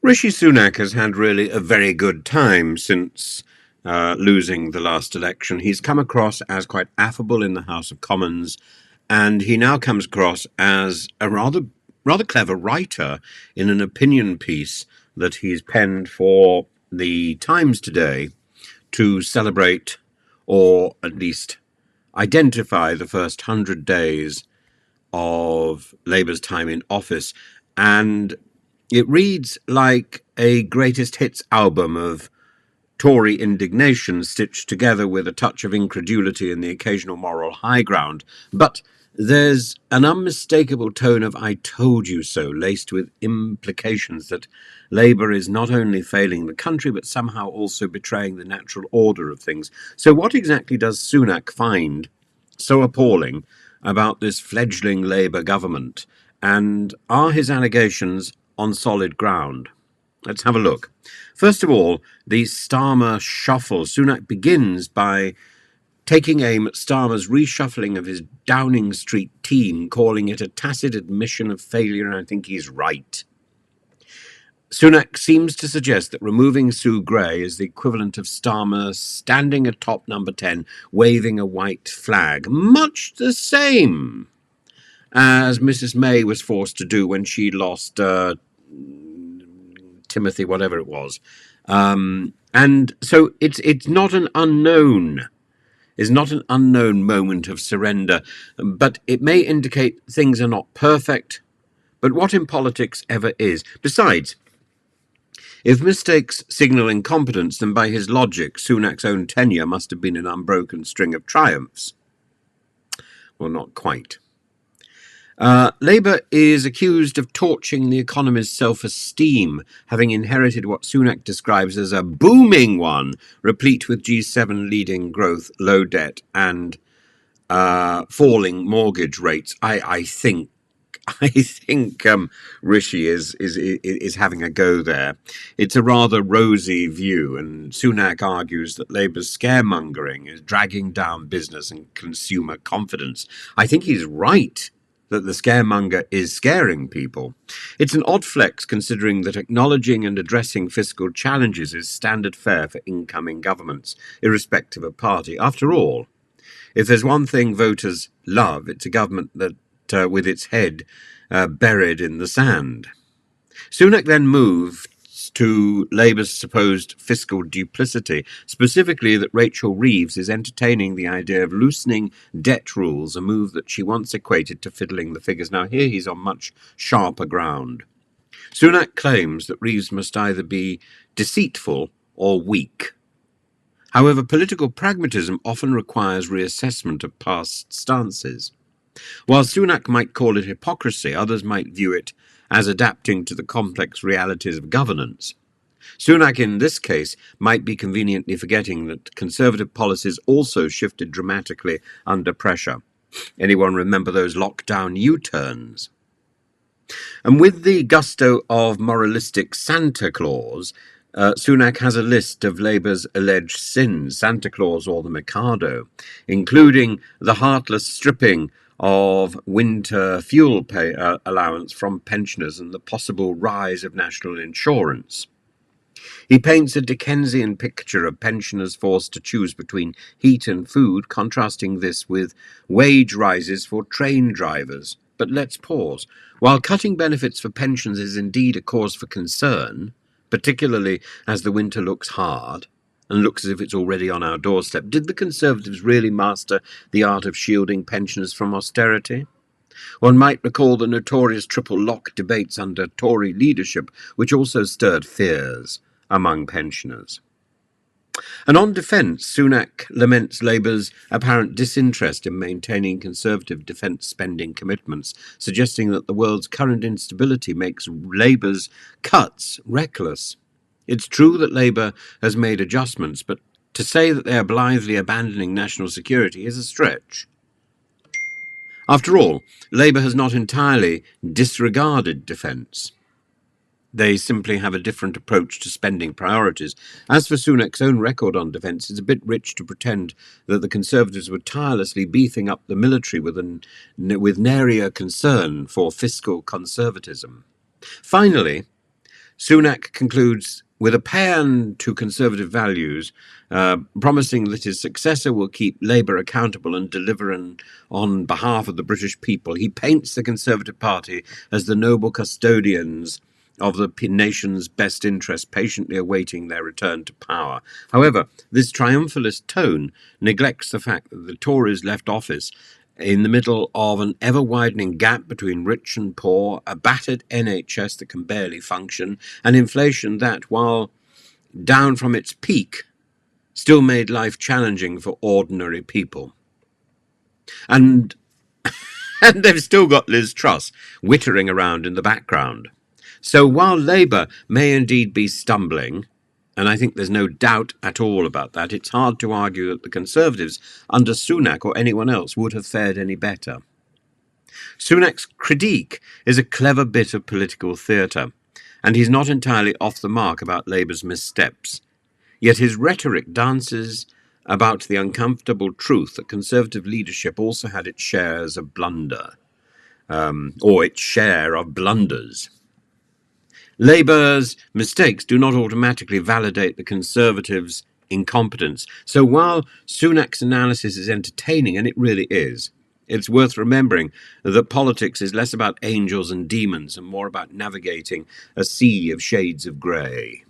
Rishi Sunak has had really a very good time since losing the last election. He's come across as quite affable in the House of Commons, and he now comes across as a rather clever writer in an opinion piece that he's penned for the Times today to celebrate, or at least identify, the first 100 days of Labour's time in office. And it reads like a greatest hits album of Tory indignation stitched together with a touch of incredulity and the occasional moral high ground. But there's an unmistakable tone of "I told you so," laced with implications that Labour is not only failing the country, but somehow also betraying the natural order of things. So what exactly does Sunak find so appalling about this fledgling Labour government? And are his allegations on solid ground? Let's have a look. First of all, the Starmer shuffle. Sunak begins by taking aim at Starmer's reshuffling of his Downing Street team, calling it a tacit admission of failure, and I think he's right. Sunak seems to suggest that removing Sue Gray is the equivalent of Starmer standing atop number 10, waving a white flag, much the same as Mrs. May was forced to do when she lost Timothy, whatever it was. And so it's not an unknown. Is not an unknown moment of surrender, but it may indicate things are not perfect. But what in politics ever is? Besides, if mistakes signal incompetence, then by his logic, Sunak's own tenure must have been an unbroken string of triumphs. Well, not quite. Labour is accused of torching the Economist's self-esteem, having inherited what Sunak describes as a booming one, replete with G7 leading growth, low debt, and falling mortgage rates. I think Rishi is having a go there. It's a rather rosy view, and Sunak argues that Labour's scaremongering is dragging down business and consumer confidence. I think he's right that the scaremonger is scaring people. It's an odd flex considering that acknowledging and addressing fiscal challenges is standard fare for incoming governments, irrespective of party. After all, if there's one thing voters love, it's a government that with its head buried in the sand. Sunak then moved to Labour's supposed fiscal duplicity, specifically that Rachel Reeves is entertaining the idea of loosening debt rules, a move that she once equated to fiddling the figures. Now here he's on much sharper ground. Sunak claims that Reeves must either be deceitful or weak. However, political pragmatism often requires reassessment of past stances. While Sunak might call it hypocrisy, others might view it as adapting to the complex realities of governance. Sunak, in this case, might be conveniently forgetting that Conservative policies also shifted dramatically under pressure. Anyone remember those lockdown U-turns? And with the gusto of moralistic Santa Claus, Sunak has a list of Labour's alleged sins, Santa Claus or the Mikado, including the heartless stripping of winter fuel pay allowance from pensioners and the possible rise of national insurance. He paints a Dickensian picture of pensioners forced to choose between heat and food, contrasting this with wage rises for train drivers. But let's pause. While cutting benefits for pensions is indeed a cause for concern, particularly as the winter looks hard, and looks as if it's already on our doorstep, did the Conservatives really master the art of shielding pensioners from austerity? One might recall the notorious triple lock debates under Tory leadership, which also stirred fears among pensioners. And on defence, Sunak laments Labour's apparent disinterest in maintaining Conservative defence spending commitments, suggesting that the world's current instability makes Labour's cuts reckless. It's true that Labour has made adjustments, but to say that they are blithely abandoning national security is a stretch. After all, Labour has not entirely disregarded defence. They simply have a different approach to spending priorities. As for Sunak's own record on defence, it's a bit rich to pretend that the Conservatives were tirelessly beefing up the military with narier concern for fiscal conservatism. Finally, Sunak concludes with a paean to Conservative values, promising that his successor will keep Labour accountable and deliver on behalf of the British people. He paints the Conservative Party as the noble custodians of the nation's best interest, patiently awaiting their return to power. However, this triumphalist tone neglects the fact that the Tories left office in the middle of an ever-widening gap between rich and poor, a battered NHS that can barely function, and inflation that, while down from its peak, still made life challenging for ordinary people. And they've still got Liz Truss wittering around in the background. So while Labour may indeed be stumbling, and I think there's no doubt at all about that, it's hard to argue that the Conservatives under Sunak or anyone else would have fared any better. Sunak's critique is a clever bit of political theatre, and he's not entirely off the mark about Labour's missteps. Yet his rhetoric dances about the uncomfortable truth that Conservative leadership also had its shares of blunder, or its share of blunders. Labour's mistakes do not automatically validate the Conservatives' incompetence. So while Sunak's analysis is entertaining, and it really is, it's worth remembering that politics is less about angels and demons and more about navigating a sea of shades of grey.